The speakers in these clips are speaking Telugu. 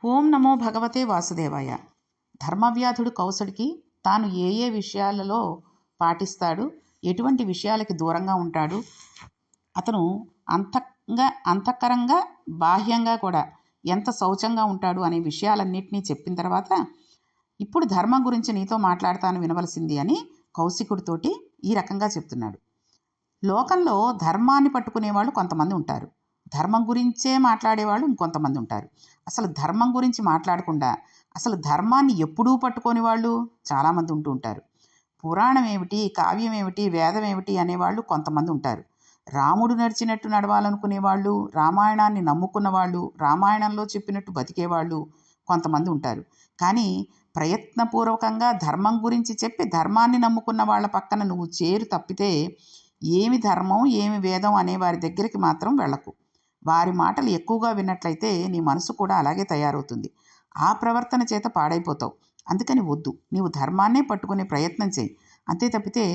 ఓం నమో భగవతే వాసుదేవాయ. ధర్మవ్యాధుడు కౌసడికి తాను ఏ ఏ విషయాలలో పాటిస్తాడు, ఎటువంటి విషయాలకి దూరంగా ఉంటాడు, అతను అంతఃకరంగా బాహ్యంగా కూడా ఎంత శౌచంగా ఉంటాడు అనే విషయాలన్నింటినీ చెప్పిన తర్వాత, ఇప్పుడు ధర్మం గురించి నీతో మాట్లాడతాను వినవలసింది అని కౌశికుడితోటి ఈ రకంగా చెప్తున్నాడు. లోకంలో ధర్మాన్ని పట్టుకునేవాళ్ళు కొంతమంది ఉంటారు, ధర్మం గురించే మాట్లాడేవాళ్ళు ఇంకొంతమంది ఉంటారు. అసలు ధర్మం గురించి మాట్లాడకుండా అసలు ధర్మాన్ని ఎప్పుడూ పట్టుకొని వాళ్ళు చాలామంది ఉంటూ ఉంటారు. పురాణం ఏమిటి, కావ్యం ఏమిటి, వేదం ఏమిటి అనేవాళ్ళు కొంతమంది ఉంటారు. రాముడు నడిచినట్టు నడవాలనుకునే వాళ్ళు, రామాయణాన్ని నమ్ముకున్న వాళ్ళు, రామాయణంలో చెప్పినట్టు బతికేవాళ్ళు కొంతమంది ఉంటారు. కానీ ప్రయత్నపూర్వకంగా ధర్మం గురించి చెప్పి ధర్మాన్ని నమ్ముకున్న వాళ్ళ పక్కన నువ్వు చేరు తప్పితే ఏమి ధర్మం ఏమి వేదం అనే వారి దగ్గరికి మాత్రం వెళ్ళకు. వారి మాటలు ఎక్కువగా విన్నట్లయితే నీ మనసు కూడా అలాగే తయారవుతుంది. ఆ ప్రవర్తన చేత పాడైపోతావు. అందుకని వద్దు, నీవు ధర్మాన్నే పట్టుకునే ప్రయత్నం చేయి. అంతే తప్పితే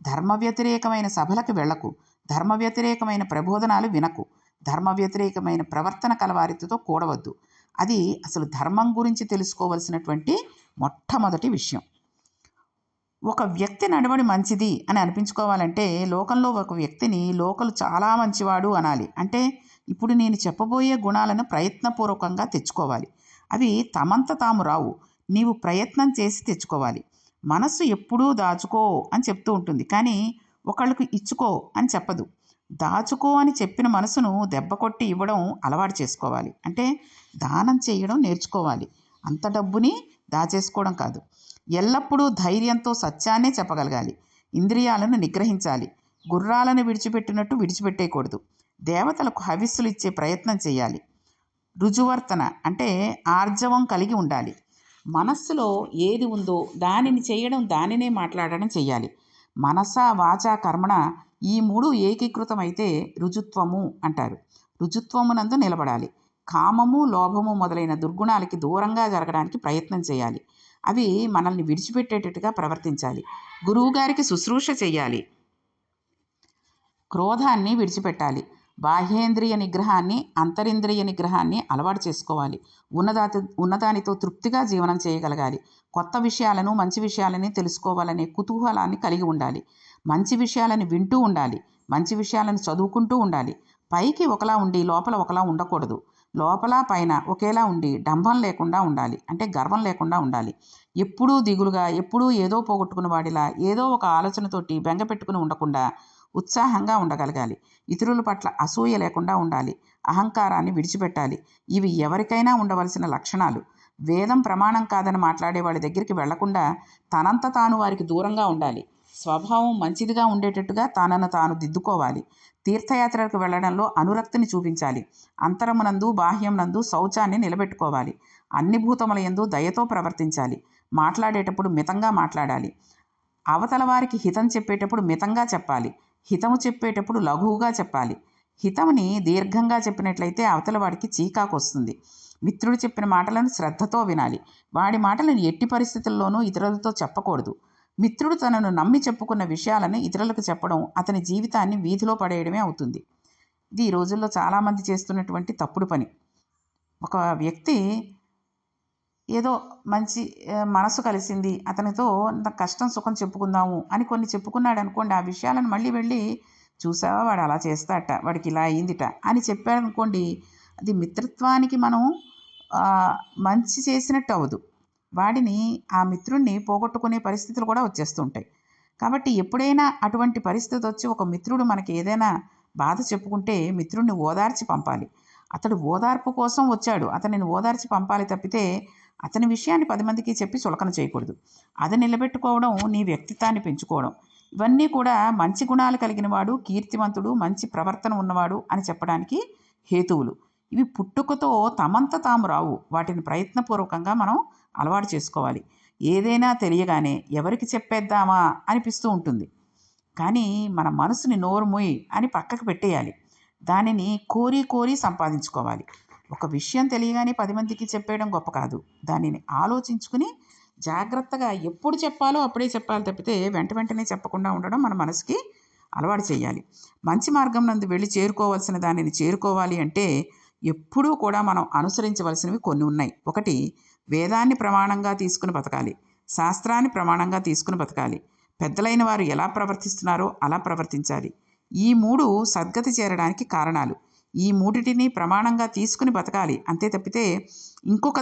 ధర్మ వ్యతిరేకమైన సభలకు వెళ్ళకు, ధర్మ వ్యతిరేకమైన ప్రబోధనాలు వినకు, ధర్మ వ్యతిరేకమైన ప్రవర్తన కలవారితో కూడవద్దు. అది అసలు ధర్మం గురించి తెలుసుకోవలసినటువంటి మొట్టమొదటి విషయం. ఒక వ్యక్తి నడవడి మంచిది అని అనిపించుకోవాలంటే లోకంలో ఒక వ్యక్తిని లోకలు చాలా మంచివాడు అనాలి. అంటే ఇప్పుడు నేను చెప్పబోయే గుణాలను ప్రయత్నపూర్వకంగా తెచ్చుకోవాలి. అవి తమంత తాము రావు, నీవు ప్రయత్నం చేసి తెచ్చుకోవాలి. మనస్సు ఎప్పుడూ దాచుకో అని చెప్తూ ఉంటుంది, కానీ ఒకళ్ళకు ఇచ్చుకో అని చెప్పదు. దాచుకో అని చెప్పిన మనసును దెబ్బ కొట్టి ఇవ్వడం అలవాటు చేసుకోవాలి. అంటే దానం చేయడం నేర్చుకోవాలి, అంత డబ్బుని దాచేసుకోవడం కాదు. ఎల్లప్పుడూ ధైర్యంతో సత్యాన్నే చెప్పగలగాలి. ఇంద్రియాలను నిగ్రహించాలి. గుర్రాలను విడిచిపెట్టినట్టు విడిచిపెట్టేయకూడదు. దేవతలకు హవిస్సులు ఇచ్చే ప్రయత్నం చేయాలి. రుజువర్తన అంటే ఆర్జవం కలిగి ఉండాలి. మనస్సులో ఏది ఉందో దానిని చేయడం, దానినే మాట్లాడడం చేయాలి. మనస వాచ కర్మణ ఈ మూడు ఏకీకృతమైతే రుజుత్వము అంటారు. రుజుత్వమునందు నిలబడాలి. కామము, లోభము మొదలైన దుర్గుణాలకి దూరంగా జరగడానికి ప్రయత్నం చేయాలి. అవి మనల్ని విడిచిపెట్టేటట్టుగా ప్రవర్తించాలి. గురువుగారికి శుశ్రూష చేయాలి. క్రోధాన్ని విడిచిపెట్టాలి. బాహ్యేంద్రియ నిగ్రహాన్ని, అంతరింద్రియ నిగ్రహాన్ని అలవాటు చేసుకోవాలి. ఉన్నదానితో తృప్తిగా జీవనం చేయగలగాలి. కొత్త విషయాలను, మంచి విషయాలని తెలుసుకోవాలనే కుతూహలాన్ని కలిగి ఉండాలి. మంచి విషయాలను వింటూ ఉండాలి. మంచి విషయాలను చదువుకుంటూ ఉండాలి. పైకి ఒకలా ఉండి లోపల ఒకలా ఉండకూడదు. లోపల పైన ఒకేలా ఉండి డంభం లేకుండా ఉండాలి. అంటే గర్వం లేకుండా ఉండాలి. ఎప్పుడూ దిగులుగా, ఎప్పుడూ ఏదో పోగొట్టుకున్న వాడిలా, ఏదో ఒక ఆలోచనతోటి బెంగ పెట్టుకుని ఉండకుండా ఉత్సాహంగా ఉండగలగాలి. ఇతరుల పట్ల అసూయ లేకుండా ఉండాలి. అహంకారాన్ని విడిచిపెట్టాలి. ఇవి ఎవరికైనా ఉండవలసిన లక్షణాలు. వేదం ప్రమాణం కాదని మాట్లాడే వాళ్ళ దగ్గరికి వెళ్లకుండా తనంత తాను వారికి దూరంగా ఉండాలి. స్వభావం మంచిదిగా ఉండేటట్టుగా తనను తాను దిద్దుకోవాలి. తీర్థయాత్రలకు వెళ్లడంలో అనురక్తిని చూపించాలి. అంతరమునందు బాహ్యమునందు శౌచాన్ని నిలబెట్టుకోవాలి. అన్ని భూతముల యందు దయతో ప్రవర్తించాలి. మాట్లాడేటప్పుడు మితంగా మాట్లాడాలి. అవతల వారికి హితం చెప్పేటప్పుడు మితంగా చెప్పాలి. హితము చెప్పేటప్పుడు లఘువుగా చెప్పాలి. హితముని దీర్ఘంగా చెప్పినట్లయితే అవతల వాడికి చీకాకు వస్తుంది. మిత్రుడు చెప్పిన మాటలను శ్రద్ధతో వినాలి. వాడి మాటలను ఎట్టి పరిస్థితుల్లోనూ ఇతరులతో చెప్పకూడదు. మిత్రుడు తనను నమ్మి చెప్పుకున్న విషయాలను ఇతరులకు చెప్పడం అతని జీవితాన్ని వీధిలో పడేయడమే అవుతుంది. ఇది ఈ రోజుల్లో చాలామంది చేస్తున్నటువంటి తప్పుడు పని. ఒక వ్యక్తి ఏదో మంచి మనసు కలిసింది, అతనితో కష్టం సుఖం చెప్పుకుందాము అని కొన్ని చెప్పుకున్నాడు అనుకోండి, ఆ విషయాలను మళ్ళీ వెళ్ళి చూసావా వాడు అలా చేస్తాడట, వాడికి ఇలా అయిందిట అని చెప్పాడు అనుకోండి, అది మిత్రత్వానికి మనం మంచి చేసినట్టు అవ్వదు. వాడిని, ఆ మిత్రుడిని పోగొట్టుకునే పరిస్థితులు కూడా వచ్చేస్తుంటాయి. కాబట్టి ఎప్పుడైనా అటువంటి పరిస్థితి వచ్చి ఒక మిత్రుడు మనకి ఏదైనా బాధ చెప్పుకుంటే మిత్రుడిని ఓదార్చి పంపాలి. అతడు ఓదార్పు కోసం వచ్చాడు, అతనిని ఓదార్చి పంపాలి తప్పితే అతని విషయాన్ని 10 మందికి చెప్పి చులకన చేయకూడదు. అది నిలబెట్టుకోవడం నీ వ్యక్తిత్వాన్ని పెంచుకోవడం. ఇవన్నీ కూడా మంచి గుణాలు కలిగిన వాడు, కీర్తివంతుడు, మంచి ప్రవర్తన ఉన్నవాడు అని చెప్పడానికి హేతువులు. ఇవి పుట్టుకతో తమంత తాము రావు. వాటిని ప్రయత్నపూర్వకంగా మనం అలవాటు చేసుకోవాలి. ఏదైనా తెలియగానే ఎవరికి చెప్పేద్దామా అనిపిస్తూ ఉంటుంది, కానీ మన మనసుని నోరు మూయి అని పక్కకు పెట్టేయాలి. దానిని కోరి కోరి సంపాదించుకోవాలి. ఒక విషయం తెలియగానే 10 మందికి చెప్పేయడం గొప్ప కాదు. దానిని ఆలోచించుకుని జాగ్రత్తగా ఎప్పుడు చెప్పాలో అప్పుడే చెప్పాలి తప్పితే వెంటనే చెప్పకుండా ఉండడం మన మనసుకి అలవాటు చేయాలి. మంచి మార్గం నందు వెళ్ళి చేరుకోవాల్సిన దానిని చేరుకోవాలి అంటే ఎప్పుడూ కూడా మనం అనుసరించవలసినవి కొన్ని ఉన్నాయి. ఒకటి, వేదాన్ని ప్రమాణంగా తీసుకుని బతకాలి. శాస్త్రాన్ని ప్రమాణంగా తీసుకుని బతకాలి. పెద్దలైన వారు ఎలా ప్రవర్తిస్తున్నారో అలా ప్రవర్తించాలి. ఈ 3 సద్గతి చేరడానికి కారణాలు. ఈ మూడిటిని ప్రమాణంగా తీసుకుని బతకాలి. అంతే తప్పితే ఇంకొక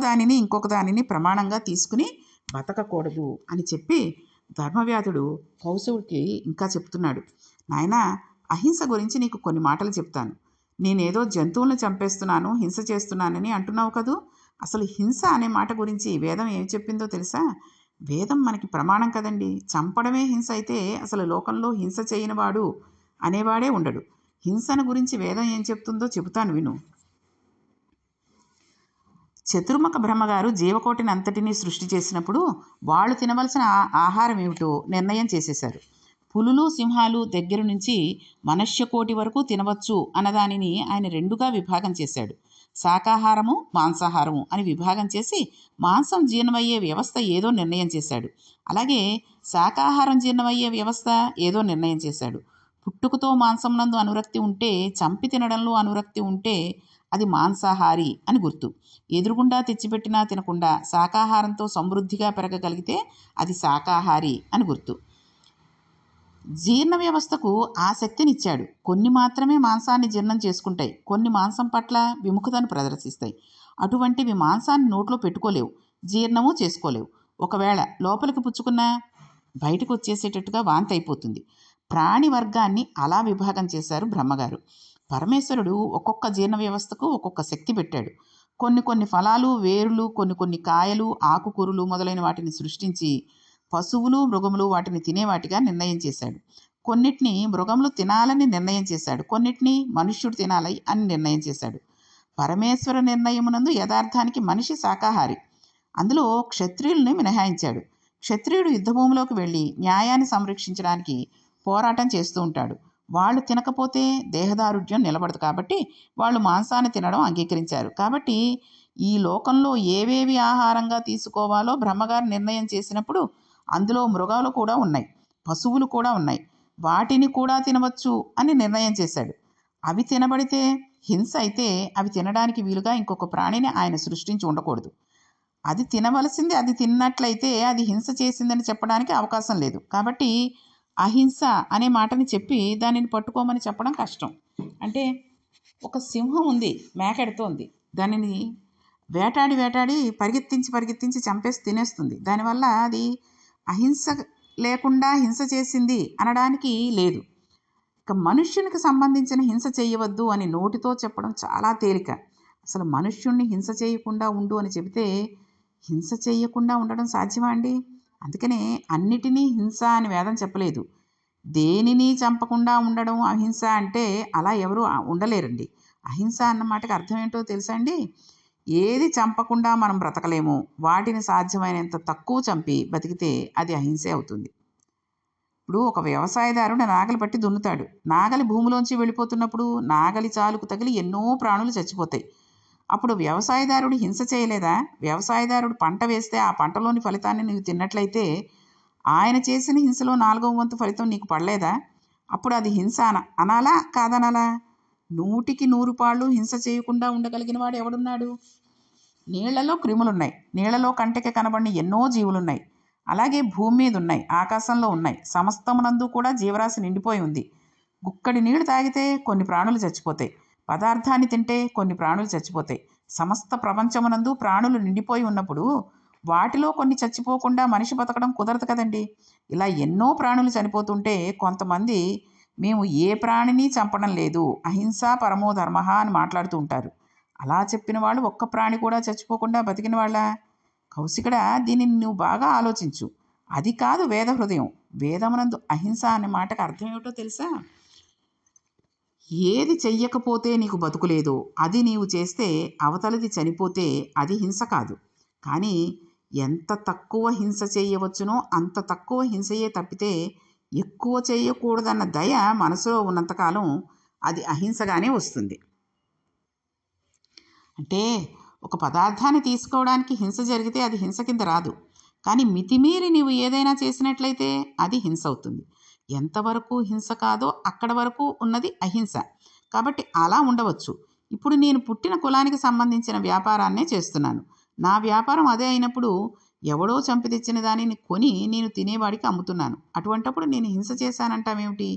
దానిని ప్రమాణంగా తీసుకుని బతకకూడదు అని చెప్పి ధర్మవ్యాధుడు కౌశవుడికి ఇంకా చెప్తున్నాడు. నాయనా, అహింస గురించి నీకు కొన్ని మాటలు చెప్తాను. నేనేదో జంతువులను చంపేస్తున్నాను, హింస చేస్తున్నానని అంటున్నావు కదూ. అసలు హింస అనే మాట గురించి వేదం ఏం చెప్పిందో తెలుసా? వేదం మనకి ప్రమాణం కదండి. చంపడమే హింస అయితే అసలు లోకంలో హింస చేయనివాడు అనేవాడే ఉండడు. హింసను గురించి వేదం ఏం చెప్తుందో చెబుతాను విను. చతుర్ముఖ బ్రహ్మగారు జీవకోటిని అంతటినీ సృష్టి చేసినప్పుడు వాళ్ళు తినవలసిన ఆహారం ఏమిటో నిర్ణయం చేసేశారు. పులులు, సింహాలు దగ్గర నుంచి మనుష్యకోటి వరకు తినవచ్చు అన్నదానిని ఆయన 2గా విభాగం చేశాడు. శాకాహారము, మాంసాహారము అని విభాగం చేసి మాంసం జీర్ణమయ్యే వ్యవస్థ ఏదో నిర్ణయం చేశాడు. అలాగే శాకాహారం జీర్ణమయ్యే వ్యవస్థ ఏదో నిర్ణయం చేశాడు. పుట్టుకతో మాంసం నందు అనురక్తి ఉంటే, చంపి తినడంలో అనురక్తి ఉంటే అది మాంసాహారి అని గుర్తు. ఎదురుగుండా తెచ్చిపెట్టినా తినకుండా శాకాహారంతో సమృద్ధిగా పెరగగలిగితే అది శాకాహారి అని గుర్తు. జీర్ణ వ్యవస్థకు ఆ శక్తినిచ్చాడు. కొన్ని మాత్రమే మాంసాన్ని జీర్ణం చేసుకుంటాయి, కొన్ని మాంసం పట్ల విముఖతను ప్రదర్శిస్తాయి. అటువంటివి మాంసాన్ని నోట్లో పెట్టుకోలేవు, జీర్ణము చేసుకోలేవు. ఒకవేళ లోపలికి పుచ్చుకున్నా బయటకు వచ్చేసేటట్టుగా వాంతి అయిపోతుంది. ప్రాణి వర్గాన్ని అలా విభాగం చేశారు బ్రహ్మగారు. పరమేశ్వరుడు ఒక్కొక్క జీర్ణ వ్యవస్థకు ఒక్కొక్క శక్తి పెట్టాడు. కొన్ని ఫలాలు, వేరులు, కొన్ని కాయలు, ఆకుకూరలు మొదలైన వాటిని సృష్టించి పశువులు, మృగములు వాటిని తినేవాటిగా నిర్ణయం చేశాడు. కొన్నిటిని మృగములు తినాలని నిర్ణయం చేశాడు, కొన్నిటిని మనుష్యుడు తినాలి అని నిర్ణయం చేశాడు. పరమేశ్వర నిర్ణయమునందు యథార్థానికి మనిషి శాకాహారి. అందులో క్షత్రియుల్ని మినహాయించాడు. క్షత్రియుడు యుద్ధభూమిలోకి వెళ్ళి న్యాయాన్ని సంరక్షించడానికి పోరాటం చేస్తూ ఉంటాడు. వాళ్ళు తినకపోతే దేహదారుఢ్యం నిలబడదు కాబట్టి వాళ్ళు మాంసాన్ని తినడం అంగీకరించారు. కాబట్టి ఈ లోకంలో ఏవేవి ఆహారంగా తీసుకోవాలో బ్రహ్మగారు నిర్ణయం చేసినప్పుడు అందులో మృగాలు కూడా ఉన్నాయి, పశువులు కూడా ఉన్నాయి. వాటిని కూడా తినవచ్చు అని నిర్ణయం చేశాడు. అవి తినబడితే హింస అయితే అవి తినడానికి వీలుగా ఇంకొక ప్రాణిని ఆయన సృష్టించి ఉండకూడదు. అది తినవలసింది అది తిన్నట్లయితే అది హింస చేసిందని చెప్పడానికి అవకాశం లేదు. కాబట్టి అహింస అనే మాటని చెప్పి దానిని పట్టుకోమని చెప్పడం కష్టం. అంటే ఒక సింహం ఉంది, మేకెడుతోంది. దానిని వేటాడి పరిగెత్తించి చంపేసి తినేస్తుంది. దానివల్ల అది అహింస లేకుండా హింస చేసింది అనడానికి లేదు. ఇక మనుష్యునికి సంబంధించిన హింస చేయవద్దు అని నోటితో చెప్పడం చాలా తేలిక. అసలు మనుష్యుణ్ణి హింస చేయకుండా ఉండు అని చెబితే హింస చేయకుండా ఉండడం సాధ్యమా అండి? అందుకనే అన్నిటినీ హింస అని వేదం చెప్పలేదు. దేనిని చంపకుండా ఉండడం అహింస అంటే అలా ఎవరు ఉండలేరండి. అహింస అన్న మాటకి అర్థం ఏంటో తెలుసా అండి? ఏది చంపకుండా మనం బ్రతకలేము, వాటిని సాధ్యమైనంత తక్కువ చంపి బతికితే అది అహింసే అవుతుంది. ఇప్పుడు ఒక వ్యవసాయదారుడు నాగలి పట్టి దున్నుతాడు. నాగలి భూమిలోంచి వెళ్ళిపోతున్నప్పుడు నాగలి చాలుకు తగిలి ఎన్నో ప్రాణులు చచ్చిపోతాయి. అప్పుడు వ్యవసాయదారుడు హింస చేయలేదా? వ్యవసాయదారుడు పంట వేస్తే ఆ పంటలోని ఫలితాన్ని నువ్వు తిన్నట్లయితే ఆయన చేసిన హింసలో 4వ వంతు ఫలితం నీకు పడలేదా? అప్పుడు అది హింస అనాలా కాదనాలా? 100కి 100 పాళ్ళు హింస చేయకుండా ఉండగలిగిన వాడు ఎవడున్నాడు? నీళ్లలో క్రిములున్నాయి, నీళ్లలో కంటికి కనబడిన ఎన్నో జీవులున్నాయి. అలాగే భూమి మీద ఉన్నాయి, ఆకాశంలో ఉన్నాయి. సమస్తమునందు కూడా జీవరాశి నిండిపోయి ఉంది. గుక్కడి నీళ్లు తాగితే కొన్ని ప్రాణులు చచ్చిపోతాయి, పదార్థాన్ని తింటే కొన్ని ప్రాణులు చచ్చిపోతాయి. సమస్త ప్రపంచమునందు ప్రాణులు నిండిపోయి ఉన్నప్పుడు వాటిలో కొన్ని చచ్చిపోకుండా మనిషి బతకడం కుదరదు కదండి. ఇలా ఎన్నో ప్రాణులు చనిపోతుంటే కొంతమంది మేము ఏ ప్రాణిని చంపడం లేదు, అహింస పరమో ధర్మ అని మాట్లాడుతూ ఉంటారు. అలా చెప్పిన వాళ్ళు ఒక్క ప్రాణి కూడా చచ్చిపోకుండా బతికిన వాళ్ళ? కౌశికుడా, దీనిని నువ్వు బాగా ఆలోచించు. అది కాదు వేద హృదయం. వేదమునందు అహింస అనే మాటకు అర్థం ఏమిటో తెలుసా? ఏది చెయ్యకపోతే నీకు బతుకులేదో అది నీవు చేస్తే అవతలది చనిపోతే అది హింస కాదు. కానీ ఎంత తక్కువ హింస చేయవచ్చునో అంత తక్కువ హింసయే తప్పితే ఎక్కువ చేయకూడదన్న దయ మనసులో ఉన్నంతకాలం అది అహింసగానే వస్తుంది. అంటే ఒక పదార్థాన్ని తీసుకోవడానికి హింస జరిగితే అది హింస కింద రాదు. కానీ మితిమీరి నీవు ఏదైనా చేసినట్లయితే అది హింస అవుతుంది. ఎంతవరకు హింస కాదో అక్కడ వరకు ఉన్నది అహింస. కాబట్టి అలా ఉండవచ్చు. ఇప్పుడు నేను పుట్టిన కులానికి సంబంధించిన వ్యాపారాన్నే చేస్తున్నాను. నా వ్యాపారం అదే అయినప్పుడు ఎవడో చంపి తెచ్చిన దానిని కొని నేను తినేవాడికి అమ్ముతున్నాను. అటువంటప్పుడు నేను హింస చేశానంటావేమిటి?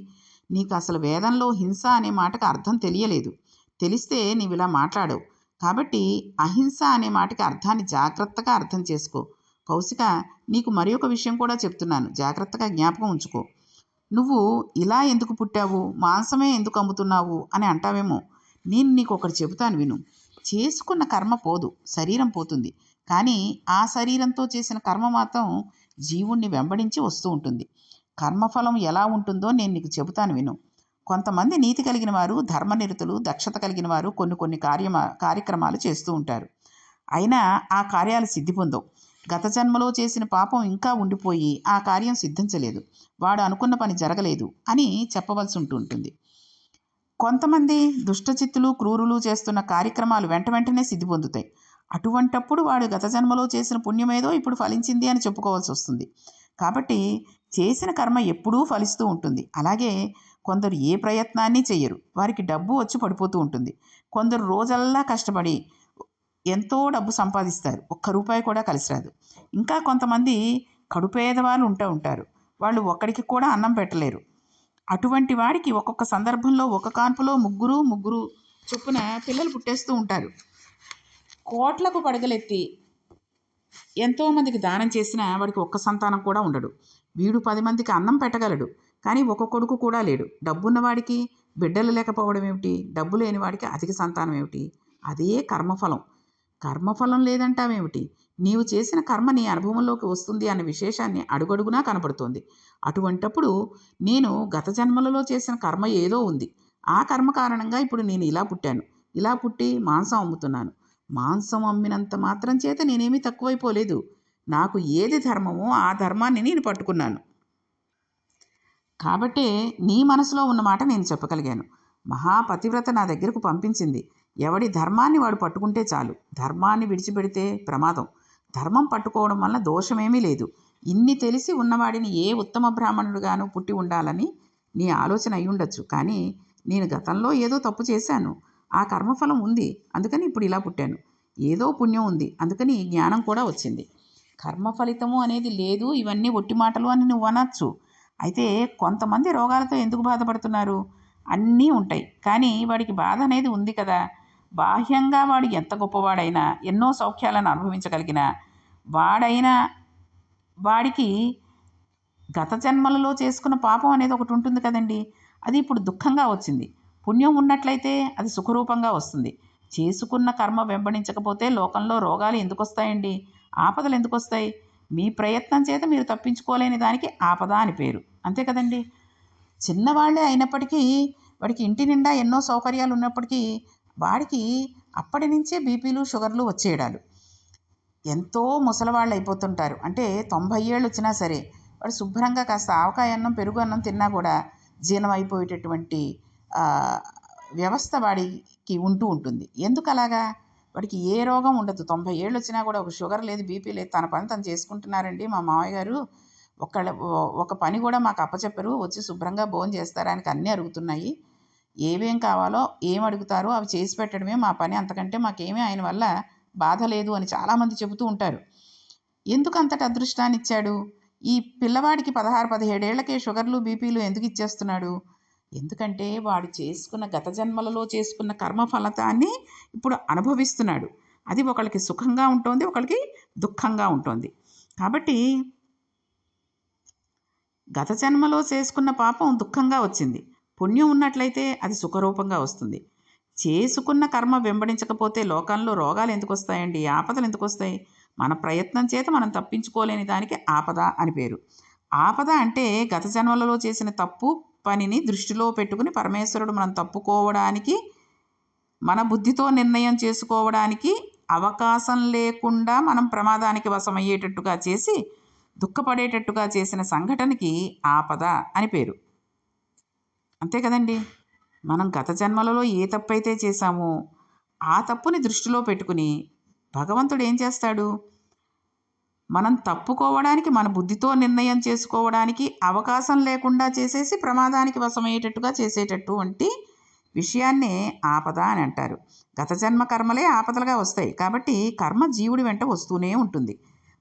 నీకు అసలు వేదంలో హింస అనే మాటకు అర్థం తెలియలేదు. తెలిస్తే నీవిలా మాట్లాడవు. కాబట్టి అహింస అనే మాటకి అర్థాన్ని జాగ్రత్తగా అర్థం చేసుకో. కౌశిక, నీకు మరి ఒక విషయం కూడా చెప్తున్నాను, జాగ్రత్తగా జ్ఞాపకం ఉంచుకో. నువ్వు ఇలా ఎందుకు పుట్టావు, మాంసమే ఎందుకు అమ్ముతున్నావు అని అంటావేమో. నేను నీకు ఒకటి చెబుతాను విను. చేసుకున్న కర్మ పోదు, శరీరం పోతుంది. కానీ ఆ శరీరంతో చేసిన కర్మ మాత్రం జీవుణ్ణి వెంబడించి వస్తూ ఉంటుంది. కర్మఫలం ఎలా ఉంటుందో నేను నీకు చెబుతాను విను. కొంతమంది నీతి కలిగిన వారు, ధర్మనిరతులు, దక్షత కలిగిన వారు కొన్ని కార్యక్రమాలు చేస్తూ ఉంటారు. అయినా ఆ కార్యాలు సిద్ధి పొందవు. గత జన్మలో చేసిన పాపం ఇంకా ఉండిపోయి ఆ కార్యం సిద్ధించలేదు, వాడు అనుకున్న పని జరగలేదు అని చెప్పవలసి ఉంటుంది. కొంతమంది దుష్టచిత్తులు, క్రూరులు చేస్తున్న కార్యక్రమాలు వెంటనే సిద్ధి పొందుతాయి. అటువంటప్పుడు వాడు గత జన్మలో చేసిన పుణ్యమేదో ఇప్పుడు ఫలించింది అని చెప్పుకోవాల్సి వస్తుంది. కాబట్టి చేసిన కర్మ ఎప్పుడూ ఫలిస్తూ ఉంటుంది. అలాగే కొందరు ఏ ప్రయత్నాన్ని చెయ్యరు, వారికి డబ్బు వచ్చి పడిపోతూ ఉంటుంది. కొందరు రోజల్లా కష్టపడి ఎంతో డబ్బు సంపాదిస్తారు, ఒక్క రూపాయి కూడా కలిసి రాదు. ఇంకా కొంతమంది కడుపేదవాళ్ళు ఉంటారు, వాళ్ళు ఒక్కడికి కూడా అన్నం పెట్టలేరు. అటువంటి వాడికి ఒక్కొక్క సందర్భంలో ఒక కాన్పులో ముగ్గురు చొప్పున పిల్లలు పుట్టేస్తూ ఉంటారు. కోట్లకు పడగలెత్తి ఎంతోమందికి దానం చేసినా వాడికి ఒక్క సంతానం కూడా ఉండడు. వీడు 10 మందికి అన్నం పెట్టగలడు, కానీ ఒక కొడుకు కూడా లేడు. డబ్బున్నవాడికి బిడ్డలు లేకపోవడం ఏమిటి? డబ్బు లేని వాడికి అధిక సంతానం ఏమిటి? అదే కర్మఫలం. కర్మఫలం లేదంటావేమిటి? నీవు చేసిన కర్మ నీ అనుభవంలోకి వస్తుంది అన్న విశేషాన్ని అడుగడుగునా కనపడుతోంది. అటువంటప్పుడు నేను గత జన్మలలో చేసిన కర్మ ఏదో ఉంది. ఆ కర్మ కారణంగా ఇప్పుడు నేను ఇలా పుట్టాను. ఇలా పుట్టి మాంసం అమ్ముతున్నాను. మాంసం అమ్మినంత మాత్రం చేత నేనేమీ తక్కువైపోలేదు. నాకు ఏది ధర్మమో ఆ ధర్మాన్ని నేను పట్టుకున్నాను. కాబట్టే నీ మనసులో ఉన్న మాట నేను చెప్పగలిగాను. మహాపతివ్రత నా దగ్గరకు పంపించింది. ఎవడి ధర్మాన్ని వాడు పట్టుకుంటే చాలు. ధర్మాన్ని విడిచిపెడితే ప్రమాదం. ధర్మం పట్టుకోవడం వల్ల దోషమేమీ లేదు. ఇన్ని తెలిసి ఉన్నవాడిని ఏ ఉత్తమ బ్రాహ్మణుడుగాను పుట్టి ఉండాలని నీ ఆలోచన అయి ఉండొచ్చు. కానీ నేను గతంలో ఏదో తప్పు చేశాను, ఆ కర్మఫలం ఉంది, అందుకని ఇప్పుడు ఇలా పుట్టాను. ఏదో పుణ్యం ఉంది, అందుకని ఈ జ్ఞానం కూడా వచ్చింది. కర్మ ఫలితము అనేది లేదు, ఇవన్నీ ఒట్టి మాటలు అని నువ్వు అనొచ్చు. అయితే కొంతమంది రోగాలతో ఎందుకు బాధపడుతున్నారు? అన్నీ ఉంటాయి, కానీ వాడికి బాధ అనేది ఉంది కదా. బాహ్యంగా వాడు ఎంత గొప్పవాడైనా, ఎన్నో సౌఖ్యాలను అనుభవించగలిగినా, వాడికి గత జన్మలలో చేసుకున్న పాపం అనేది ఒకటి ఉంటుంది కదండి. అది ఇప్పుడు దుఃఖంగా వచ్చింది. పుణ్యం ఉన్నట్లయితే అది సుఖరూపంగా వస్తుంది. చేసుకున్న కర్మ వెంబడించకపోతే లోకంలో రోగాలు ఎందుకు వస్తాయండి? ఆపదలు ఎందుకు వస్తాయి? మీ ప్రయత్నం చేత మీరు తప్పించుకోలేని దానికి ఆపద అని పేరు, అంతే కదండి. చిన్నవాళ్లే అయినప్పటికీ వాడికి ఇంటి నిండా ఎన్నో సౌకర్యాలు ఉన్నప్పటికీ వాడికి అప్పటి నుంచే బీపీలు, షుగర్లు వచ్చేయడాలు. ఎంతో ముసలివాళ్ళు అయిపోతుంటారు. అంటే 90 ఏళ్ళు వచ్చినా సరే వాడు శుభ్రంగా కాస్త ఆవకాయ అన్నం, పెరుగు అన్నం తిన్నా కూడా జీర్ణం అయిపోయేటటువంటి వ్యవస్థ వాడికి ఉంటూ ఉంటుంది. ఎందుకు అలాగా? వాడికి ఏ రోగం ఉండదు. 90 ఏళ్ళు వచ్చినా కూడా ఒక షుగర్ లేదు, బీపీ లేదు, తన పని తను చేసుకుంటున్నారండి. మా మామయ్య గారు ఒక పని కూడా మాకు అప్పచెప్పరు, వచ్చి శుభ్రంగా భోజనం చేస్తారానికి అన్నీ అరుగుతున్నాయి. ఏమేం కావాలో ఏం అడుగుతారో అవి చేసి పెట్టడమే మా పని, అంతకంటే మాకేమీ ఆయన వల్ల బాధ లేదు అని చాలామంది చెబుతూ ఉంటారు. ఎందుకు అంతటి అదృష్టాన్ని ఇచ్చాడు? ఈ పిల్లవాడికి 16-17 ఏళ్లకే షుగర్లు, బీపీలు ఎందుకు ఇచ్చేస్తున్నాడు? ఎందుకంటే వాడు గత జన్మలలో చేసుకున్న కర్మ ఫలితాన్ని ఇప్పుడు అనుభవిస్తున్నాడు. అది ఒకళ్ళకి సుఖంగా ఉంటుంది, ఒకళ్ళకి దుఃఖంగా ఉంటుంది. కాబట్టి గత జన్మలో చేసుకున్న పాపం దుఃఖంగా వచ్చింది. పుణ్యం ఉన్నట్లయితే అది సుఖరూపంగా వస్తుంది. చేసుకున్న కర్మ వెంబడించకపోతే లోకంలో రోగాలు ఎందుకు వస్తాయండి? ఆపదలు ఎందుకు వస్తాయి? మన ప్రయత్నం చేత మనం తప్పించుకోలేని దానికి ఆపద అని పేరు. ఆపద అంటే గత జన్మలలో చేసిన తప్పు పనిని దృష్టిలో పెట్టుకుని పరమేశ్వరుడు మనం తప్పుకోవడానికి, మన బుద్ధితో నిర్ణయం చేసుకోవడానికి అవకాశం లేకుండా మనం ప్రమాదానికి వశమయ్యేటట్టుగా చేసి దుఃఖపడేటట్టుగా చేసిన సంఘటనకి ఆపద అని పేరు, అంతే కదండి. మనం గత జన్మలలో ఏ తప్పైతే చేశామో ఆ తప్పుని దృష్టిలో పెట్టుకుని భగవంతుడు ఏం చేస్తాడు? మనం తప్పుకోవడానికి, మన బుద్ధితో నిర్ణయం చేసుకోవడానికి అవకాశం లేకుండా చేసేసి ప్రమాదానికి వశమయ్యేటట్టుగా చేసేటటువంటి విషయాన్నే ఆపద అని అంటారు. గత జన్మ కర్మలే ఆపదలుగా వస్తాయి. కాబట్టి కర్మ జీవుడి వెంట వస్తూనే ఉంటుంది.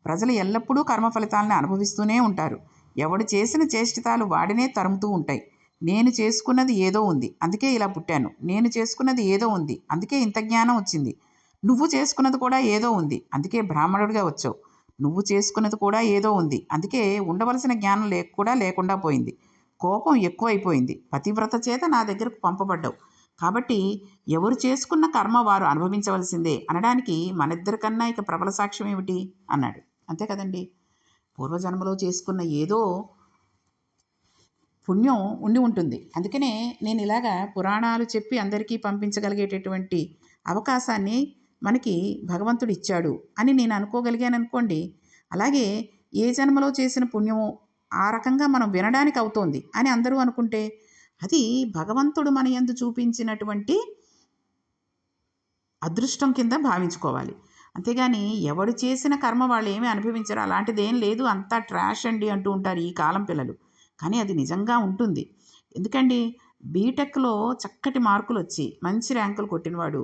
ప్రజలు ఎల్లప్పుడూ కర్మ ఫలితాలను అనుభవిస్తూనే ఉంటారు. ఎవడు చేసిన చేష్టితాలు వాడినే తరుముతూ ఉంటాయి. నేను చేసుకున్నది ఏదో ఉంది, అందుకే ఇలా పుట్టాను. నేను చేసుకున్నది ఏదో ఉంది, అందుకే ఇంత జ్ఞానం వచ్చింది. నువ్వు చేసుకున్నది కూడా ఏదో ఉంది, అందుకే బ్రాహ్మణుడిగా వచ్చావు. నువ్వు చేసుకున్నది కూడా ఏదో ఉంది, అందుకే ఉండవలసిన జ్ఞానం కూడా లేకుండా పోయింది. కోపం ఎక్కువైపోయింది. పతివ్రత చేత నా దగ్గరకు పంపబడ్డావు. కాబట్టి ఎవరు చేసుకున్న కర్మ వారు అనుభవించవలసిందే అనడానికి మనిద్దరికన్నా ఇక ప్రబల సాక్ష్యం ఏమిటి అన్నాడు. అంతే కదండి. పూర్వజన్మలో చేసుకున్న ఏదో పుణ్యం ఉండి ఉంటుంది. అందుకనే నేను ఇలాగా పురాణాలు చెప్పి అందరికీ పంపించగలిగేటటువంటి అవకాశాన్ని మనకి భగవంతుడు ఇచ్చాడు అని నేను అనుకోగలిగాను అనుకోండి. అలాగే ఏ జన్మలో చేసిన పుణ్యమో ఆ రకంగా మనం వినడానికి అవుతోంది అని అందరూ అనుకుంటే అది భగవంతుడు మన యందు చూపించినటువంటి అదృష్టం కింద భావించుకోవాలి. అంతేగాని ఎవడు చేసిన కర్మ వాళ్ళు ఏమీ అనుభవించరు, అలాంటిదేం లేదు, అంతా ట్రాష్ అండి అంటూ ఉంటారు ఈ కాలం పిల్లలు. కానీ అది నిజంగా ఉంటుంది. ఎందుకండి, బీటెక్లో చక్కటి మార్కులు వచ్చి మంచి ర్యాంకులు కొట్టినవాడు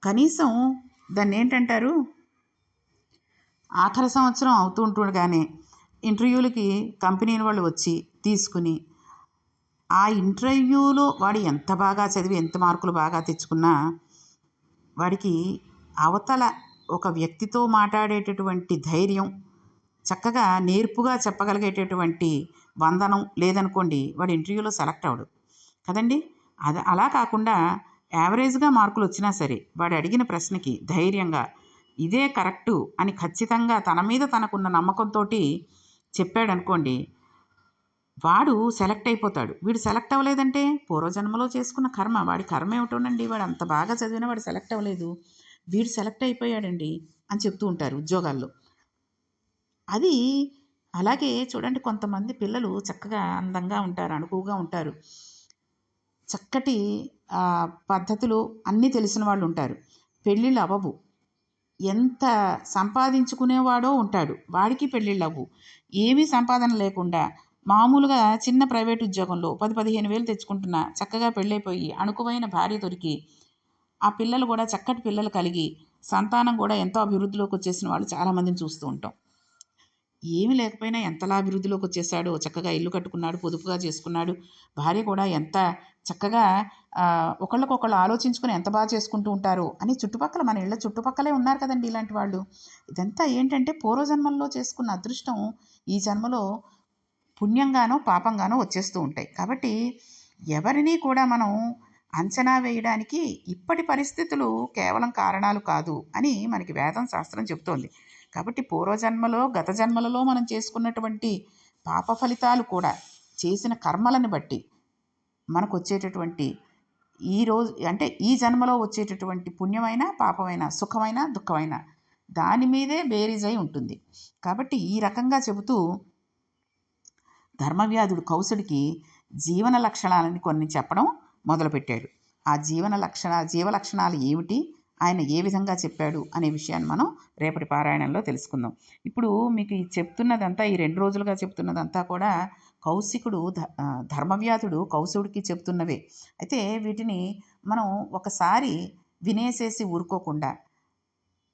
కనీసం దాన్ని ఏంటంటారు, ఆఖరి సంవత్సరం అవుతూ ఉంటుండగానే ఇంటర్వ్యూలకి కంపెనీల వాళ్ళు వచ్చి తీసుకుని ఆ ఇంటర్వ్యూలో వాడు ఎంత బాగా చదివి ఎంత మార్కులు బాగా తెచ్చుకున్నా వాడికి అవతల ఒక వ్యక్తితో మాట్లాడేటటువంటి ధైర్యం, చక్కగా నేర్పుగా చెప్పగలిగేటటువంటి వందనం లేదనుకోండి, వాడు ఇంటర్వ్యూలో సెలెక్ట్ అవ్వడు కదండి. అది అలా కాకుండా యావరేజ్గా మార్కులు వచ్చినా సరే వాడు అడిగిన ప్రశ్నకి ధైర్యంగా ఇదే కరెక్టు అని ఖచ్చితంగా తన మీద తనకున్న నమ్మకంతో చెప్పాడనుకోండి, వాడు సెలెక్ట్ అయిపోతాడు. వీడు సెలెక్ట్ అవ్వలేదంటే పూర్వజన్మలో చేసుకున్న కర్మ, వాడి కర్మ ఏమిటోనండి, వాడు అంత బాగా చదివినా వాడు సెలెక్ట్ అవ్వలేదు, వీడు సెలెక్ట్ అయిపోయాడండి అని చెప్తూ ఉంటారు ఉద్యోగాల్లో. అది అలాగే చూడండి, కొంతమంది పిల్లలు చక్కగా అందంగా ఉంటారు, అణుకువగా ఉంటారు, చక్కటి పద్ధతులు అన్నీ తెలిసిన వాళ్ళు ఉంటారు. పెళ్ళిళ్ళు అవ్వవు. ఎంత సంపాదించుకునేవాడో ఉంటాడు, వాడికి పెళ్ళిళ్ళు అవ్వు. ఏమీ సంపాదన లేకుండా మామూలుగా చిన్న ప్రైవేట్ ఉద్యోగంలో 10-15 వేలు తెచ్చుకుంటున్నా చక్కగా పెళ్ళైపోయి అణుకువైన భార్య దొరికి ఆ పిల్లలు కూడా చక్కటి పిల్లలు కలిగి సంతానం కూడా ఎంతో అభివృద్ధిలోకి వచ్చేసిన వాళ్ళు చాలామందిని చూస్తూ ఉంటాం. ఏమి లేకపోయినా ఎంతలా అభివృద్ధిలోకి వచ్చేసాడో, చక్కగా ఇల్లు కట్టుకున్నాడు, పొదుపుగా చేసుకున్నాడు, భార్య కూడా ఎంత చక్కగా ఒకళ్ళకొకళ్ళు ఆలోచించుకొని ఎంత బాగా చేసుకుంటూ ఉంటారో అని చుట్టుపక్కల, మన ఇళ్ళ చుట్టుపక్కలే ఉన్నారు కదండి ఇలాంటి వాళ్ళు. ఇదంతా ఏంటంటే పూర్వజన్మల్లో చేసుకున్న అదృష్టం ఈ జన్మలో పుణ్యంగానో పాపంగానో వచ్చేస్తూ ఉంటాయి. కాబట్టి ఎవరినీ కూడా మనం అంచనా వేయడానికి ఇప్పటి పరిస్థితులు కేవలం కారణాలు కాదు అని మనకి వేదం శాస్త్రం చెప్తోంది. కాబట్టి పూర్వజన్మలో గత జన్మలలో మనం చేసుకున్నటువంటి పాప ఫలితాలు కూడా చేసిన కర్మలను బట్టి మనకు వచ్చేటటువంటి ఈరోజు అంటే ఈ జన్మలో వచ్చేటటువంటి పుణ్యమైన పాపమైన సుఖమైన దుఃఖమైన దాని మీదే బేరీజై ఉంటుంది. కాబట్టి ఈ రకంగా చెబుతూ ధర్మవ్యాధుడు కౌసుడికి జీవన లక్షణాలని కొన్ని చెప్పడం మొదలుపెట్టాడు. ఆ జీవలక్షణాలు ఏమిటి, ఆయన ఏ విధంగా చెప్పాడు అనే విషయాన్ని మనం రేపటి పారాయణంలో తెలుసుకుందాం. ఇప్పుడు మీకు ఈ చెప్తున్నదంతా, ఈ 2 రోజులుగా చెప్తున్నదంతా కూడా కౌశికుడు ధర్మవ్యాధుడు కౌశికుడికి చెప్తున్నవే. అయితే వీటిని మనం ఒకసారి వినేసేసి ఊరుకోకుండా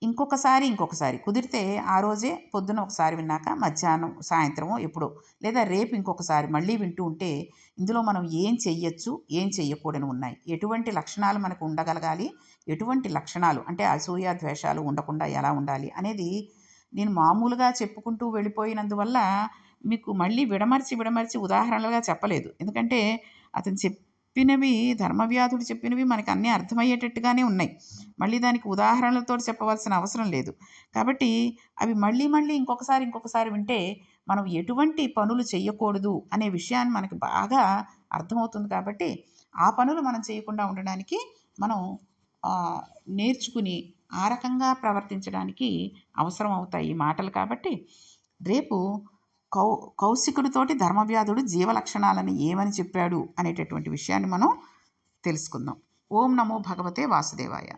ఇంకొకసారి కుదిరితే ఆ రోజే పొద్దున ఒకసారి విన్నాక మధ్యాహ్నం సాయంత్రమో ఎప్పుడో, లేదా రేపు ఇంకొకసారి మళ్ళీ వింటూ ఉంటే ఇందులో మనం ఏం చెయ్యొచ్చు, ఏం చెయ్యకూడని ఉన్నాయి, ఎటువంటి లక్షణాలు మనకు ఉండగలగాలి, ఎటువంటి లక్షణాలు అంటే అసూయ ద్వేషాలు ఉండకుండా ఎలా ఉండాలి అనేది నేను మామూలుగా చెప్పుకుంటూ వెళ్ళిపోయినందువల్ల మీకు మళ్ళీ విడమర్చి ఉదాహరణలుగా చెప్పలేదు. ఎందుకంటే అతను చెప్పినవి, ధర్మవ్యాధుడు చెప్పినవి మనకు అన్నీ అర్థమయ్యేటట్టుగానే ఉన్నాయి. మళ్ళీ దానికి ఉదాహరణలతో చెప్పవలసిన అవసరం లేదు. కాబట్టి అవి మళ్ళీ ఇంకొకసారి వింటే మనం ఎటువంటి పనులు చేయకూడదు అనే విషయాన్ని మనకి బాగా అర్థమవుతుంది. కాబట్టి ఆ పనులు మనం చేయకుండా ఉండడానికి మనం నేర్చుకుని ఆ రకంగా ప్రవర్తించడానికి అవసరం అవుతాయి ఈ మాటలు. కాబట్టి రేపు కౌశికుడితోటి ధర్మవ్యాధుడు జీవలక్షణాలను ఏమని చెప్పాడు అనేటటువంటి విషయాన్ని మనం తెలుసుకుందాం. ఓం నమో భగవతే వాసుదేవాయ.